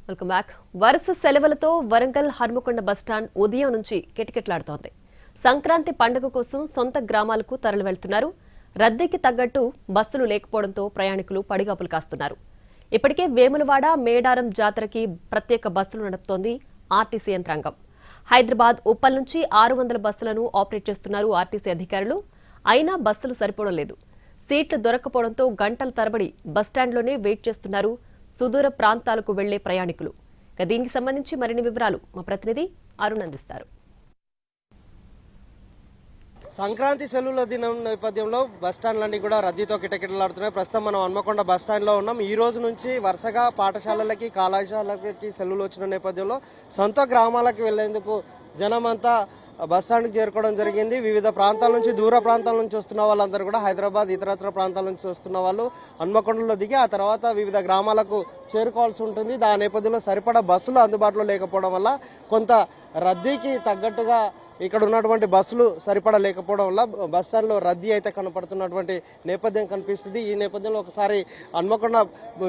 Welcome back. వరుస సెలవులతో Warangal Hanamkonda bus stand ఉదయం నుంచి కిటకిటలాడుతోంది. సంక్రాంతి పండుగ కోసం సొంత గ్రామాలకు తరలి వెళ్తున్నారు. రద్దీకి తగ్గట్టు బస్సులు లేకపోవడంతో ప్రయాణికులు పడిగాపులు కాస్తున్నారు. ఇప్పటికే వేములవాడ మేడారం జాతరకి ప్రత్యేక బస్సులు నడుపుతోంది ఆర్టీసీ యంత్రాంగం. హైదరాబాద్ ఉప్పల్ నుంచి 600 బస్సులను ఆపరేట్ చేస్తున్నారు ఆర్టీసీ అధికారులు. అయినా బస్సులు సరిపోవడం లేదు. సీట్లు దొరకపోవడంతో గంటల తరబడి బస్టాండ్లోనే వెయిట్ చేస్తున్నారు సుదూర ప్రాంతాలకు వెళ్లే ప్రయాణికులు. దీనికి సంబంధించి మరిన్ని వివరాలు మా ప్రతినిధి అరుణ్ అందిస్తారు. సంక్రాంతి సెలవుల దినం నేపథ్యంలో బస్టాండ్లన్నీ కూడా రద్దీతో కిటకిటలాడుతున్నాయి. ప్రస్తుతం మనం హన్మకొండ బస్టాండ్లో ఉన్నాం. ఈ రోజు నుంచి వరుసగా పాఠశాలలకి కళాశాలకి సెలవులు వచ్చిన నేపథ్యంలో సొంత గ్రామాలకు వెళ్లేందుకు జనమంతా బస్టాండ్కి చేరుకోవడం జరిగింది. వివిధ ప్రాంతాల నుంచి దూర ప్రాంతాల నుంచి వస్తున్న వాళ్ళందరూ కూడా హైదరాబాద్ ఇతరత్ర ప్రాంతాల నుంచి వస్తున్న వాళ్ళు హన్మకొండలో దిగి ఆ తర్వాత వివిధ గ్రామాలకు చేరుకోవాల్సి ఉంటుంది. దాని నేపథ్యంలో సరిపడా బస్సులు అందుబాటులో లేకపోవడం వల్ల కొంత రద్దీకి తగ్గట్టుగా ఇక్కడ ఉన్నటువంటి బస్సులు సరిపడా లేకపోవడం వల్ల బస్టాండ్లో రద్దీ అయితే కనపడుతున్నటువంటి నేపథ్యం కనిపిస్తుంది. ఈ నేపథ్యంలో ఒకసారి హన్మకొండ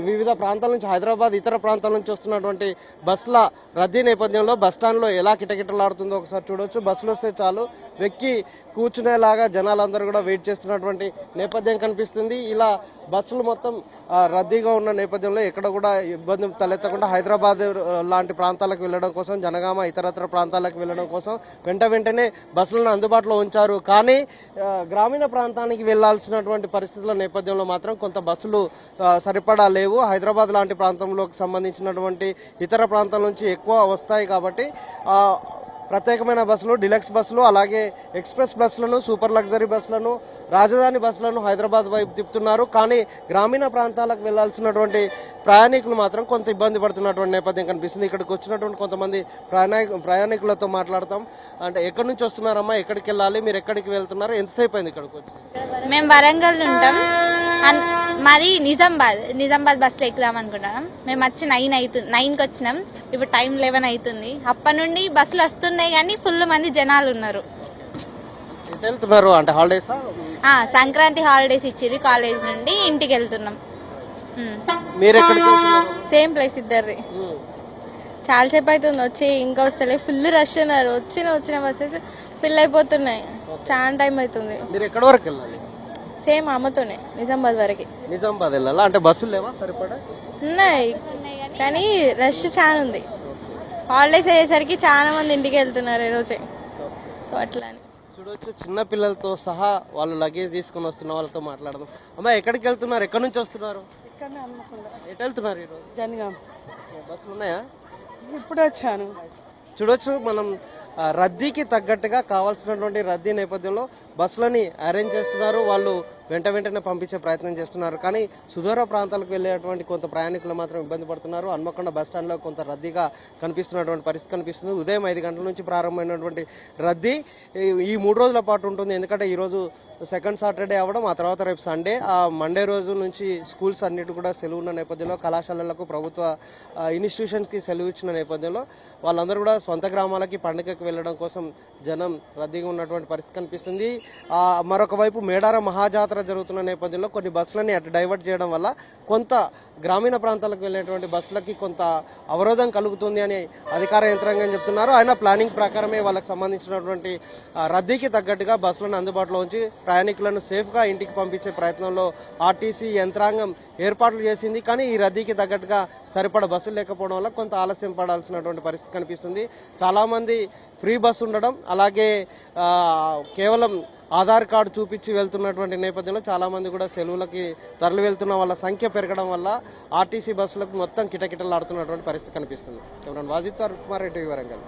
వివిధ ప్రాంతాల నుంచి హైదరాబాద్ ఇతర ప్రాంతాల నుంచి వస్తున్నటువంటి బస్సుల రద్దీ నేపథ్యంలో బస్టాండ్లో ఎలా కిటకిటలాడుతుందో ఒకసారి చూడొచ్చు. బస్సులు వస్తే చాలు వెక్కి కూర్చునేలాగా జనాలందరూ కూడా వెయిట్ చేస్తున్నటువంటి నేపథ్యం కనిపిస్తుంది. ఇలా బస్సులు మొత్తం రద్దీగా ఉన్న నేపథ్యంలో ఎక్కడ కూడా ఇబ్బంది తలెత్తకుండా హైదరాబాద్ లాంటి ప్రాంతాలకు వెళ్లడం కోసం జనగామ ఇతరత్ర ప్రాంతాలకు వెళ్లడం కోసం వెంటనే బస్సులను అందుబాటులో ఉంచారు. కానీ గ్రామీణ ప్రాంతానికి వెళ్లాల్సినటువంటి పరిస్థితుల నేపథ్యంలో మాత్రం కొంత బస్సులు సరిపడా లేవు. హైదరాబాద్ లాంటి ప్రాంతంలోకి సంబంధించినటువంటి ఇతర ప్రాంతాల నుంచి ఎక్కువ వస్తాయి కాబట్టి ప్రత్యేకమైన బస్సులు, డిలక్స్ బస్సులు, అలాగే ఎక్స్ప్రెస్ బస్సులను, సూపర్ లగ్జరీ బస్సులను, రాజధాని బస్సులను హైదరాబాద్ వైపు తిప్పుతున్నారు. కానీ గ్రామీణ ప్రాంతాలకు వెళ్లాల్సినటువంటి ప్రయాణికులు మాత్రం కొంత ఇబ్బంది పడుతున్నటువంటి నేపథ్యం కనిపిస్తుంది. ఇక్కడికి వచ్చినటువంటి కొంతమంది ప్రయాణికులతో మాట్లాడతాం. అంటే ఎక్కడి నుంచి వస్తున్నారమ్మా, ఎక్కడికి వెళ్ళాలి, మీరు ఎక్కడికి వెళ్తున్నారు, ఎంతసేపు అయింది ఇక్కడికి వచ్చి? మేము వరంగల్ ఉంటాం. మాది నిజామాబాద్ బస్సులో ఎక్కుదాం అనుకుంటున్నాం. మేము వచ్చి 9కి వచ్చినాం. ఇప్పుడు టైం 11 అవుతుంది. అప్పటి నుండి బస్సులు వస్తున్నాయి కానీ ఫుల్ మంది జనాలు ఉన్నారు. వెళ్తున్నారు అంటే హాలిడేస్? సంక్రాంతి హాలిడేస్ ఇచ్చిర్రు. కాలేజ్ నుండి ఇంటికి వెళ్తున్నాం. మీరు ఎక్కడికి వెళ్తున్నారు? సేమ్ ప్లేస్ ఇద్దరిది. చాలా సేపు అవుతుంది వచ్చి, ఇంకా వస్తలే. ఫుల్ రష్ ఉన్నారు. వచ్చిన బస్సెస్ ఫిల్ అయిపోతున్నాయి. చాలా టైం అవుతుంది. మీరు ఎక్కడి వరకు వెళ్ళాలి? సేమ్ అమ్మతోనే నిజామాబాద్ వరకు. నిజామాబాద్ వెళ్ళాలా? అంటే బస్సులు లేవా సరిపడా? ఉన్నాయి కానీ రష్ చాలా ఉంది. హాలిడేస్ అయ్యేసరికి చాలా మంది ఇంటికి వెళ్తున్నారు ఈ రోజే. సో అట్లా చూడొచ్చు, చిన్న పిల్లలతో సహా వాళ్ళు లగేజ్ తీసుకుని వస్తున్న వాళ్ళతో మాట్లాడదాం. అమ్మా ఎక్కడికి వెళ్తున్నారు, ఎక్కడి నుంచి వస్తున్నారు? ఎటు వెళ్తున్నారు ఈరోజు? జనగాం. బస్సులు ఉన్నాయా? ఇప్పుడు వచ్చాను. చూడొచ్చు, మనం రద్దీకి తగ్గట్టుగా కావాల్సినటువంటి రద్దీ నేపథ్యంలో బస్సులని అరేంజ్ చేస్తున్నారు. వాళ్ళు వెంటనే పంపించే ప్రయత్నం చేస్తున్నారు. కానీ సుదూర ప్రాంతాలకు వెళ్ళేటువంటి కొంత ప్రయాణికులు మాత్రం ఇబ్బంది పడుతున్నారు. హన్మకొండ బస్టాండ్లో కొంత రద్దీగా కనిపిస్తున్నటువంటి పరిస్థితి కనిపిస్తుంది. ఉదయం 5 గంటల నుంచి ప్రారంభమైనటువంటి రద్దీ ఈ 3 రోజుల పాటు ఉంటుంది. ఎందుకంటే ఈరోజు సెకండ్ సాటర్డే అవ్వడం, ఆ తర్వాత రేపు సండే, ఆ మండే రోజు నుంచి స్కూల్స్ అన్నిటి కూడా సెలవు ఉన్న నేపథ్యంలో కళాశాలలకు ప్రభుత్వ ఇన్స్టిట్యూషన్స్కి సెలవు ఇచ్చిన నేపథ్యంలో వాళ్ళందరూ కూడా సొంత గ్రామాలకి పండుగకి వెళ్ళడం కోసం జనం రద్దీగా ఉన్నటువంటి పరిస్థితి కనిపిస్తుంది. మరొక వైపు మేడారం మహాజాతర జరుగుతున్న నేపథ్యంలో కొన్ని బస్సులని అటు డైవర్ట్ చేయడం వల్ల కొంత గ్రామీణ ప్రాంతాలకు వెళ్ళేటువంటి బస్సులకి కొంత అవరోధం కలుగుతుంది అని అధికార యంత్రాంగం చెప్తున్నారు. ఆయన ప్లానింగ్ ప్రకారమే వాళ్ళకి సంబంధించినటువంటి రద్దీకి తగ్గట్టుగా బస్సులను అందుబాటులో ఉంచి ప్రయాణికులను సేఫ్గా ఇంటికి పంపించే ప్రయత్నంలో ఆర్టీసీ యంత్రాంగం ఏర్పాట్లు చేసింది. కానీ ఈ రద్దీకి తగ్గట్టుగా సరిపడ బస్సులు లేకపోవడం వల్ల కొంత ఆలస్యం పడాల్సినటువంటి పరిస్థితి కనిపిస్తుంది. చాలామంది ఫ్రీ బస్సు ఉండడం, అలాగే కేవలం ఆధార్ కార్డు చూపించి వెళ్తున్నటువంటి నేపథ్యంలో చాలామంది కూడా సెలవులకి తరలి వెళ్తున్న వాళ్ళ సంఖ్య పెరగడం వల్ల ఆర్టీసీ బస్సులకు మొత్తం కిటకిటలాడుతున్నటువంటి పరిస్థితి కనిపిస్తుంది. వాజిద్ కుమార్ రెడ్డి, వరంగల్.